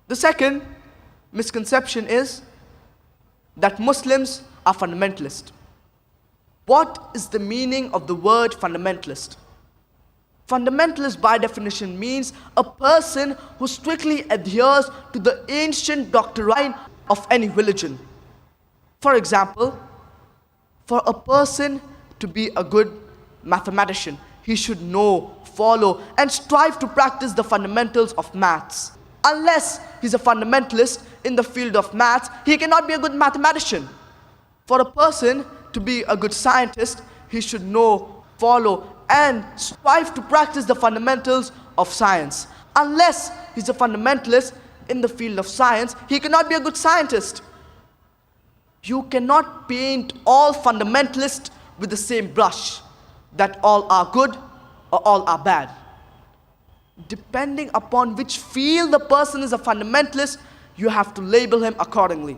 The second misconception is that Muslims are fundamentalist. What is the meaning of the word fundamentalist? Fundamentalist by definition means a person who strictly adheres to the ancient doctrine of any religion. For example, for a person to be a good mathematician, he should know, follow, and strive to practice the fundamentals of maths. Unless he's a fundamentalist in the field of maths, he cannot be a good mathematician. For a person to be a good scientist, he should know, follow, and strive to practice the fundamentals of science. Unless he's a fundamentalist in the field of science, he cannot be a good scientist. You cannot paint all fundamentalists with the same brush, that all are good or all are bad. Depending upon which field the person is a fundamentalist, you have to label him accordingly.